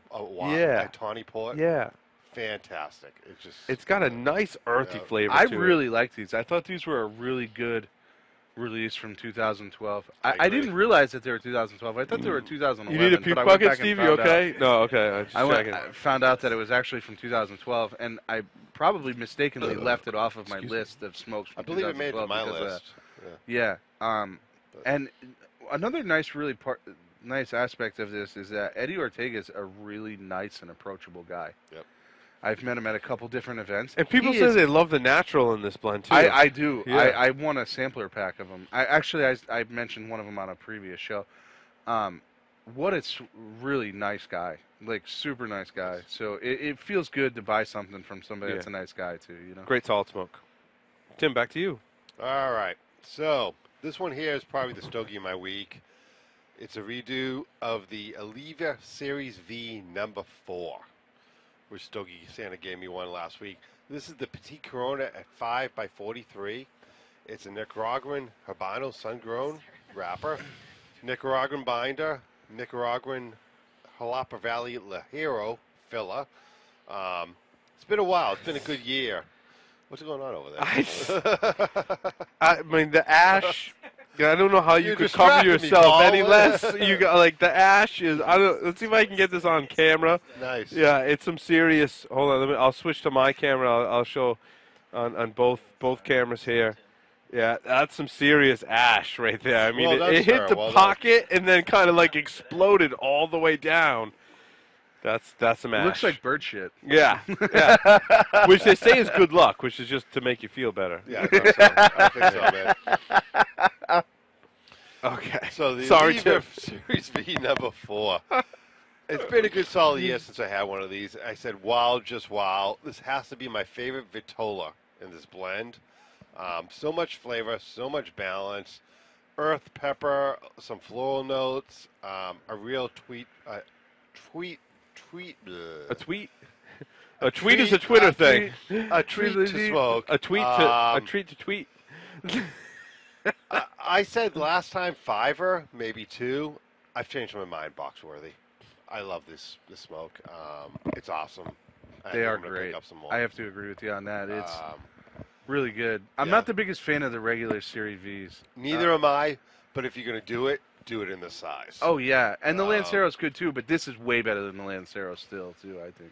Yeah. tawny port. Yeah. fantastic. It's just. It's got a nice earthy Yeah. flavor I to really like these. I thought these were a really good release from 2012. I I agree. didn't realize that they were 2012. I thought they were it. 2011. You need a puke but I went bucket, back and Steve? You found out. okay? No, okay. I'm just checking. I found out that it was actually from 2012, and I probably mistakenly left it off of my Excuse me. list of smokes from I believe it made it to 2012 my because of list. that. Yeah. And another nice aspect of this is that Eddie Ortega is a really nice and approachable guy. Yep. I've met him at a couple different events. And people He say is- they love the natural in this blend too. I do. Yeah. I won a sampler pack of them. I mentioned one of them on a previous show. What a really nice guy, like super nice guy. So it feels good to buy something from somebody that's a nice guy too. You know. Great solid smoke. Tim, back to you. All right. So this one here is probably the Stogie of my week. It's a redo of the Oliva Series V number 4, which Stogie Santa gave me one last week. This is the Petite Corona at 5x43. It's a Nicaraguan Habano sun-grown wrapper, Nicaraguan binder, Nicaraguan Jalapa Valley Lajero filler. It's been a while. It's been a good year. What's going on over there? I mean, the ash. I don't know how you You could cover distracted me, yourself Paul. any less. You got like the ash is. I don't. Let's see if I can get this on camera. Nice. Yeah, it's some serious. Hold on, I'll switch to my camera. I'll show on both cameras here. Yeah, that's some serious ash right there. I mean, Well done, it hit sir. the Well done. pocket and then kind of like exploded all the way down. That's some ash. Looks like bird shit. Yeah, yeah. Which they say is good luck, which is just to make you feel better. Yeah, I think so, man. Okay. So the Sorry, Oliva Tim. Series V number 4. It's been a good solid year since I had one of these. I said, wow, just wow. This has to be my favorite Vitola in this blend. So much flavor, so much balance. Earth pepper, some floral notes, a real tweet. A tweet. A tweet is a treat- Twitter a thing. A treat to smoke. A tweet to a treat to tweet. I said last time $5, maybe $2. I've changed my mind. Boxworthy. I love this smoke. It's awesome. I They think are I'm gonna great. Pick up some more. I have to agree with you on that. It's really good. I'm yeah. not the biggest fan of the regular Series Vs. Neither am I. But if you're gonna do it in this size. Oh yeah, and the Lancero's good too, but this is way better than the Lancero still too. I think.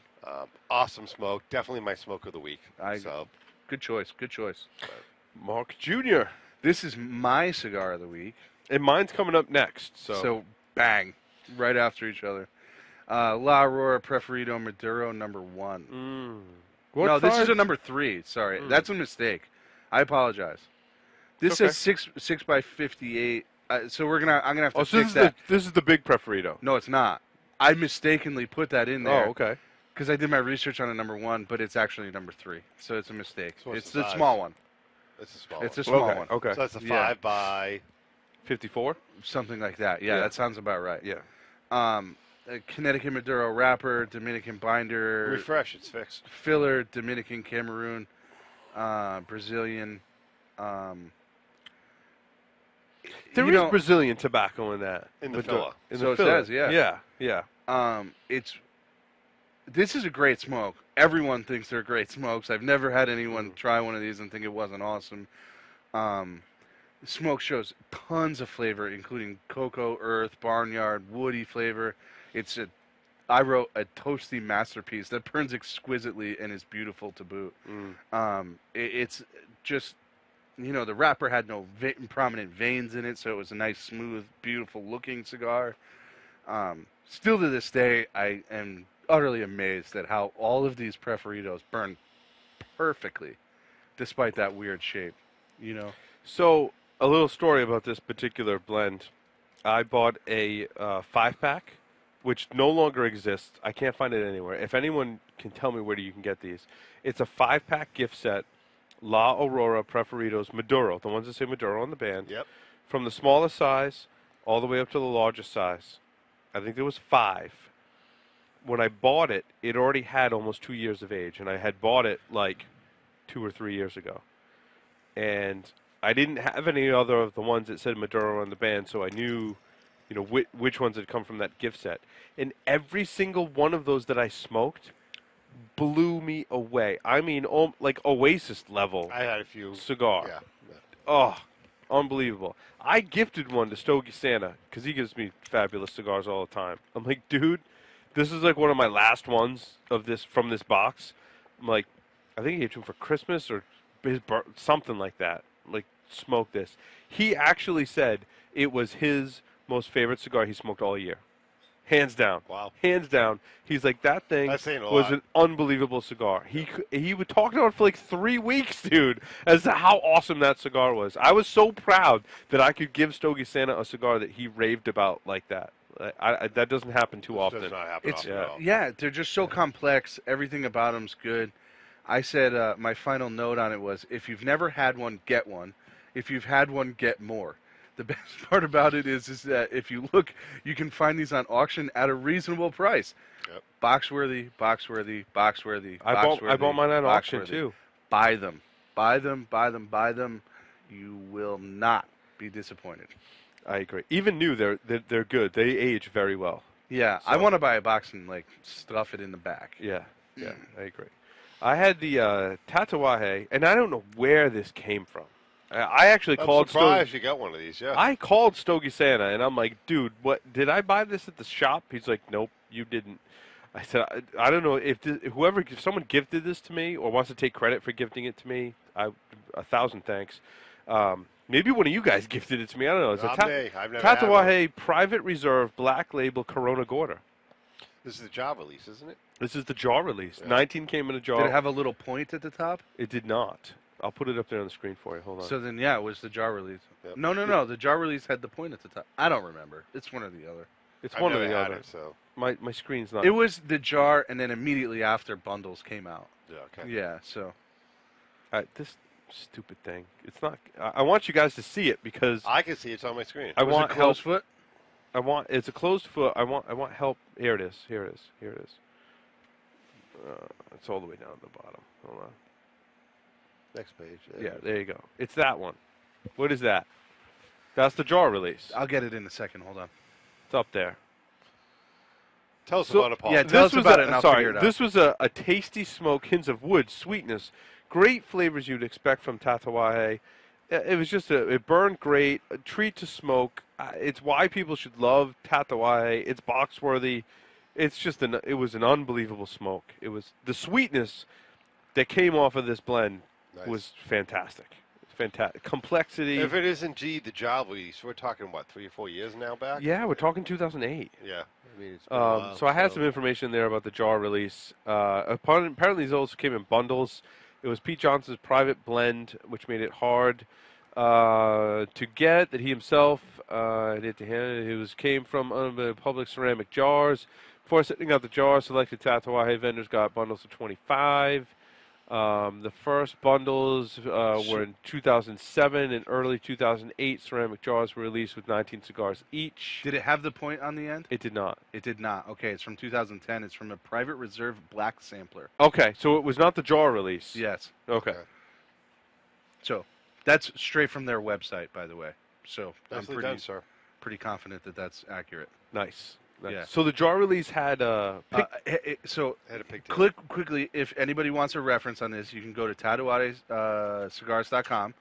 Awesome smoke. Definitely my smoke of the week. Good choice. Good choice. Mark Jr. This is my cigar of the week. And mine's coming up next. So bang, right after each other. La Aurora Preferido Maduro number 1. No, this is a number 3. Sorry, that's a mistake. I apologize. This Okay. says 6 by 58. So I'm gonna have to so fix that. this is the big Preferido. No, it's not. I mistakenly put that in there. Oh, okay. Because I did my research on a number 1, but it's actually number 3. So it's a mistake. So what's it's the the size? small one. It's a small It's a one. small Okay. one. Okay. So that's a Yeah. 5 by 54. Something like that. Yeah, Yeah. that sounds about right. Yeah. A Connecticut Maduro wrapper, Dominican binder, refresh. It's fixed. filler, Dominican, Cameroon, Brazilian. There you is know, Brazilian tobacco in that. In the With filler. in So the it filler. says, yeah. Yeah. Yeah. This is a great smoke. Everyone thinks they're great smokes. I've never had anyone try one of these and think it wasn't awesome. Smoke shows tons of flavor, including cocoa, earth, barnyard, woody flavor. I wrote a toasty masterpiece that burns exquisitely and is beautiful to boot. It's just, the wrapper had no prominent veins in it, so it was a nice, smooth, beautiful looking cigar. Still to this day, I am utterly amazed at how all of these Preferidos burn perfectly, despite that weird shape. So a little story about this particular blend. I bought a 5-pack, which no longer exists. I can't find it anywhere. If anyone can tell me where you can get these, it's a 5-pack gift set. La Aurora Preferidos Maduro, the ones that say Maduro on the band. Yep. From the smallest size all the way up to the largest size. I think there was 5. When I bought it, it already had almost 2 years of age, and I had bought it like 2 or 3 years ago. And I didn't have any other of the ones that said Maduro on the band, so I knew, which ones had come from that gift set. And every single one of those that I smoked blew me away. I mean, like Oasis level I had a few. cigar. Yeah. Yeah. Oh, unbelievable. I gifted one to Stogie Santa because he gives me fabulous cigars all the time. I'm like, dude, this is like one of my last ones of this from this box. I'm like, I think he gave it to him for Christmas or something like that. Like, smoke this. He actually said it was his most favorite cigar he smoked all year. Hands down. Wow. Hands down. He's like, that thing That's saying a was lot. an unbelievable cigar. He would talk about it for like 3 weeks, dude, as to how awesome that cigar was. I was so proud that I could give Stogie Santa a cigar that he raved about like that. That doesn't happen too This often. does not happen It's often at all. yeah, they're just so complex. Everything about them's good. I said my final note on it was if you've never had one, get one. If you've had one, get more. The best part about it is that if you look, you can find these on auction at a reasonable price. Yep. Box worthy, box worthy, box worthy. I bought mine at box auction worthy. too. Buy them, buy them, buy them, buy them. You will not be disappointed. I agree. Even new, they're good. They age very well. Yeah, I So- want to buy a box and like stuff it in the back. Yeah, yeah, I agree. I had the Tatuaje, and I don't know where this came from. I actually I'm called surprised you got one of these. Yeah. I called Stogie Santa, and I'm like, dude, what? Did I buy this at the shop? He's like, nope, you didn't. I said, I don't know if if someone gifted this to me or wants to take credit for gifting it to me, 1,000 thanks. Maybe one of you guys gifted it to me. I don't know. It's Not a me. I've never had one. Tatuaje Private Reserve Black Label Corona Gorda. This is the job release, isn't it? This is the jar release. Yeah. 19 came in a jar. Did it have a little point at the top? It did not. I'll put it up there on the screen for you. Hold on. So then, yeah, it was the jar release. Yep. No. The jar release had the point at the top. I don't remember. It's one or the other. it's I've one or never the had other. it, so My screen's not. It was the jar, and then immediately after, bundles came out. yeah. Okay. Yeah, so. This stupid thing. It's not. I want you guys to see it because I can see it's on my screen. I Was want it help. closed foot? It's a closed foot. I want help. Here it is. Here it is. Here it is. It's all the way down at the bottom. Hold on. Next page. Yeah, there you go. It's that one. What is that? That's the jar release. I'll get it in a second. Hold on. It's up there. Tell us So- about it, Paul. Yeah, tell us about it and I'll sorry, figure it out. this was a tasty smoke, hints of wood, sweetness, great flavors you'd expect from Tatuaje. It was just it burned great, a treat to smoke. It's why people should love Tatuaje. It's box worthy. It's just it was an unbelievable smoke. It was the sweetness that came off of this blend Nice. was fantastic. Fantastic complexity. If it isn't the job release, we're talking what 3 or 4 years now back. Yeah, we're talking 2008. Yeah. I mean, it's been a while, So I had some information there about the jar release. Apparently, these also came in bundles. It was Pete Johnson's private blend, which made it hard to get. That he himself did to hand. It came from public ceramic jars. Before setting out the jars, selected Tatuaje vendors got bundles of 25. The first bundles were in 2007 and early 2008. Ceramic jars were released with 19 cigars each. Did it have the point on the end? It did not. It did not. Okay, it's from 2010. It's from a private reserve black sampler. Okay, so it was not the jar release. Yes. Okay. Okay. So that's straight from their website, by the way. So Nicely I'm done, sir. pretty confident that that's accurate. Nice. Nice. Yeah. So the jar release had So Had a pigtail. click quickly. If anybody wants a reference on this, you can go to tatuadecigars.com,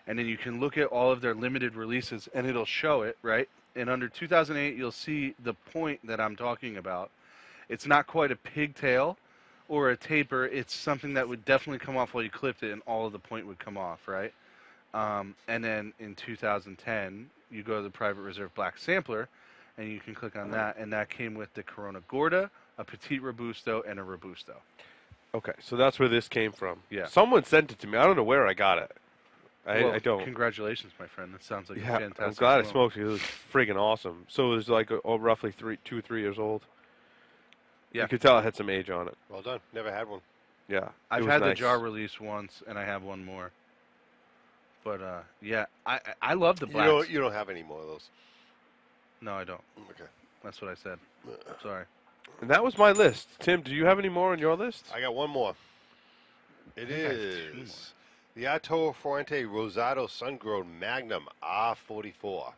and then you can look at all of their limited releases, and it'll show it, right? And under 2008, you'll see the point that I'm talking about. It's not quite a pigtail or a taper. It's something that would definitely come off while you clipped it, and all of the point would come off, right? And then in 2010, you go to the Private Reserve Black Sampler, and you can click on that, and that came with the Corona Gorda, a Petite Robusto, and a Robusto. okay, so that's where this came from. Yeah. Someone sent it to me. I don't know where I got it. Well, I don't. Congratulations, my friend. That sounds like a Yeah, fantastic I'm glad I smoke. smoked it. It was friggin' awesome. So it was like roughly 2 or 3 years old. Yeah. You could tell it had some age on it. Well done. Never had one. Yeah. it I've was had the nice. jar release once, and I have one more. But yeah, I love the blacks. You don't have any more of those. No, I don't. Okay. That's what I said. Sorry. And that was my list. Tim, do you have any more on your list? I got one more. It think I have 2 is the Arturo Fuente Rosado Sun-Grown Magnum R44.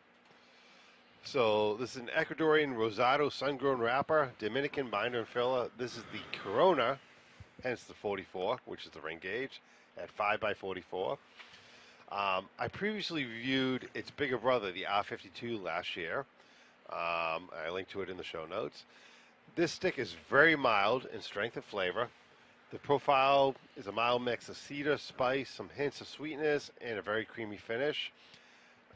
So this is an Ecuadorian Rosado Sun-Grown wrapper, Dominican binder and filler. This is the Corona hence the 44, which is the ring gauge, at 5 by 44. I previously reviewed its bigger brother, the R52, last year. I linked to it in the show notes. This stick is very mild in strength and flavor. The profile is a mild mix of cedar, spice, some hints of sweetness, and a very creamy finish.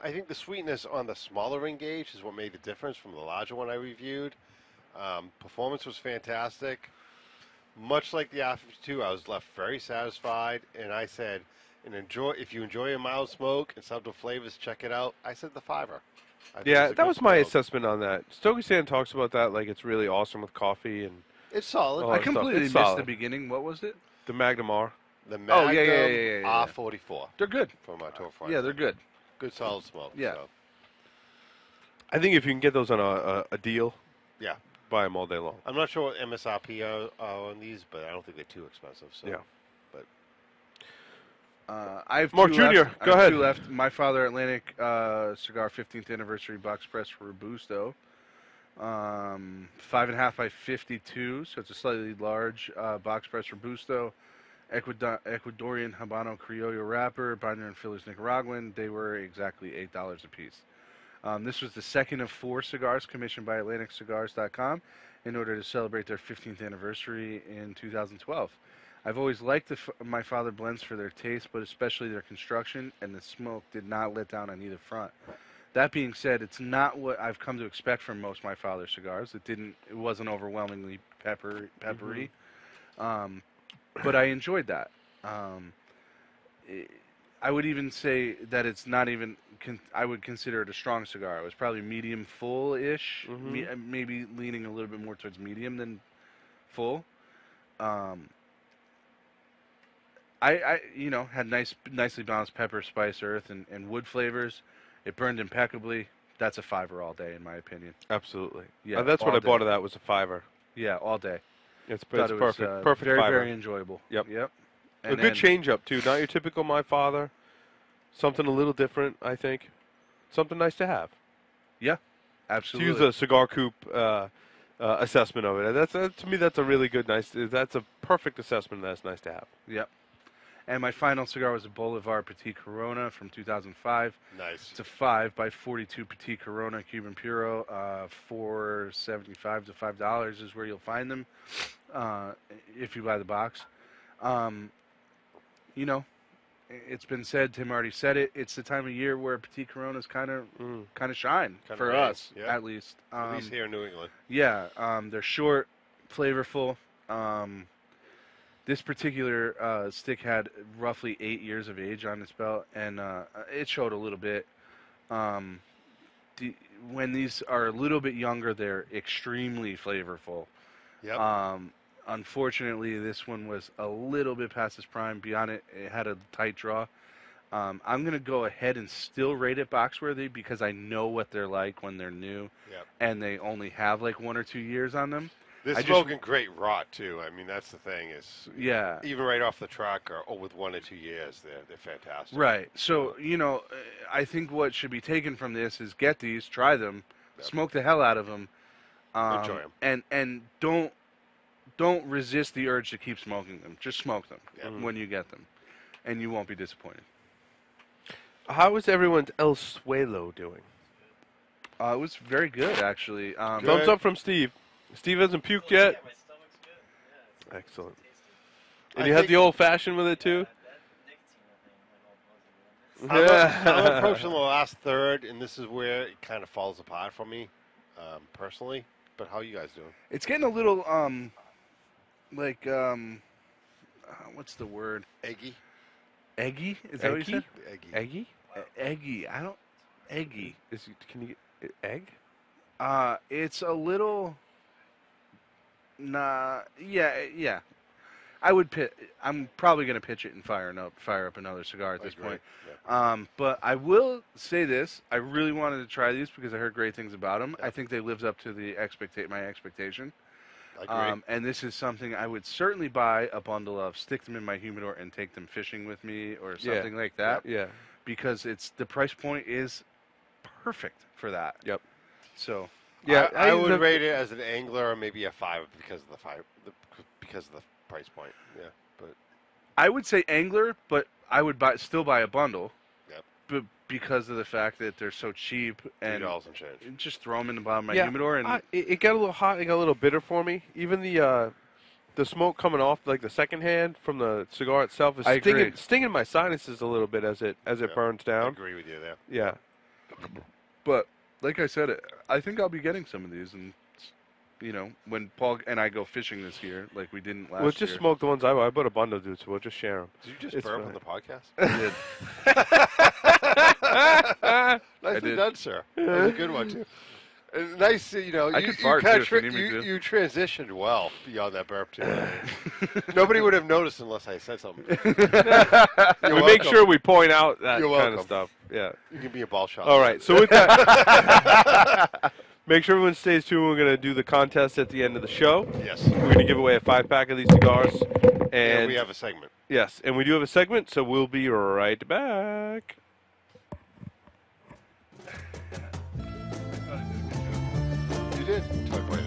I think the sweetness on the smaller ring gauge is what made the difference from the larger one I reviewed. Performance was fantastic. Much like the R52, I was left very satisfied, and I said, if you enjoy a mild smoke and subtle flavors, check it out. I said the fiver. I think Yeah, it's a that good was my smoke. assessment on that. Stogie Sand talks about that like it's really awesome with coffee and It's solid. all I that stuff. completely It's missed the solid. beginning. What was it? The Magnum R. The Oh, yeah, yeah, Magnum yeah, yeah, yeah. R44 They're good. from my tour Yeah, they're good. Good solid smoke. Yeah. So, I think if you can get those on a deal, yeah. buy them all day long. I'm not sure what MSRP are on these, but I don't think they're too expensive. So. Yeah. But I have Mark two Jr., left. go I have ahead. two left. My Father Atlantic cigar 15th anniversary box press Robusto. 5.5 by 52, so it's a slightly large box press Robusto. Ecuadorian Habano Criollo wrapper, binder and fillers Nicaraguan. They were exactly $8 a piece. This was the second of 4 cigars commissioned by AtlanticCigars.com in order to celebrate their 15th anniversary in 2012. I've always liked My Father blends for their taste, but especially their construction, and the smoke did not let down on either front. That being said, it's not what I've come to expect from most My Father cigars. It wasn't overwhelmingly peppery. But I enjoyed that. I would even say that it's not even. I would consider it a strong cigar. It was probably medium full-ish, maybe leaning a little bit more towards medium than full. I had nicely balanced pepper, spice, earth, and wood flavors. It burned impeccably. That's a fiver all day, in my opinion. Absolutely. Yeah, That's what all I bought day. of that was a fiver. Yeah, all day. It's Thought it perfect. was Perfect very, fiver. very enjoyable. Yep. Yep. A And good then- change up too. Not your typical My Father. Something a little different, I think. Something nice to have. To Absolutely. use a cigar coupe assessment of it. To me. That's a really good, nice. That's a perfect assessment. That's nice to have. Yep. And my final cigar was a Bolivar Petit Corona from 2005. nice. It's a 5 by 42 Petit Corona Cuban Puro. $4.75 to $5 is where you'll find them if you buy the box. It's been said. Tim already said it. It's the time of year where Petit Coronas kind of shine Kinda for reign, us, yeah. at least. At least here in New England. Yeah, they're short, flavorful. This particular stick had roughly 8 years of age on its belt, and it showed a little bit. When these are a little bit younger, they're extremely flavorful. Yep. Unfortunately, this one was a little bit past its prime. Beyond it, it had a tight draw. I'm going to go ahead and still rate it box-worthy because I know what they're like when they're new, Yep. and they only have like 1 or 2 years on them. They're I just- smoking great rot too. I mean, that's the thing is Yeah. even right off the truck or with 1 or 2 years, they're fantastic. Right. So, I think what should be taken from this is get these, try them, Yep. smoke the hell out of them. Enjoy 'em. And don't resist the urge to keep smoking them. Just smoke them Yep. when you get them, and you won't be disappointed. How is everyone's El Suelo doing? It was very good, actually. Good. Thumbs up from Steve. Steve hasn't puked yet. Yeah, my stomach's good. Yeah, it's Excellent. tasty. And I you had think- the old fashioned with it too. That nicotine, I think, like all I'm approaching the last third, and this is where it kind of falls apart for me, personally. But how are you guys doing? It's getting a little, what's the word? Eggy? Eggy? Is that what you Eggy? said? Eggy. Eggy? Eggy. Eggy. Can you get egg? It's a little. Nah. Yeah. I'm probably gonna pitch it and fire up another cigar at I this agree. point. Yeah. But I will say this: I really wanted to try these because I heard great things about them. Yeah. I think they lived up to my expectation. I agree. And this is something I would certainly buy a bundle of, stick them in my humidor, and take them fishing with me or Yeah. something like that. Yeah. Because the price point is perfect for that. Yep. So Yeah. I would rate it as an angler, maybe a 5 because of the price point. Yeah, but I would say angler, but I would still buy a bundle. Yep. But because of the fact that they're so cheap and $3 and change. just throw them in the bottom of my Yeah, humidor and it got a little hot. It got a little bitter for me. Even the smoke coming off like the second hand from the cigar itself is I agree. stinging my sinuses a little bit as it burns I down. agree with you there. Yeah. But like I said, I think I'll be getting some of these, and when Paul and I go fishing this year, like we didn't last We'll just year. smoke the ones I bought a bundle, dude. So we'll just share them. Did you just It's burp fine. on the podcast? I Nicely did. done, sir. That was a good one too. And nice, I you could fart, kinda too, if you need me to. you transitioned well beyond that burp too. Nobody would have noticed unless I said something. We make welcome. sure we point out that You're kind of welcome. stuff. Yeah. You can be a ball shot. All right. So with that, make sure everyone stays tuned. We're gonna do the contest at the end of the show. Yes. We're gonna give away a 5-pack of these cigars, And and we have a segment. yes, and we do have a segment. So we'll be right back. You did. Toy play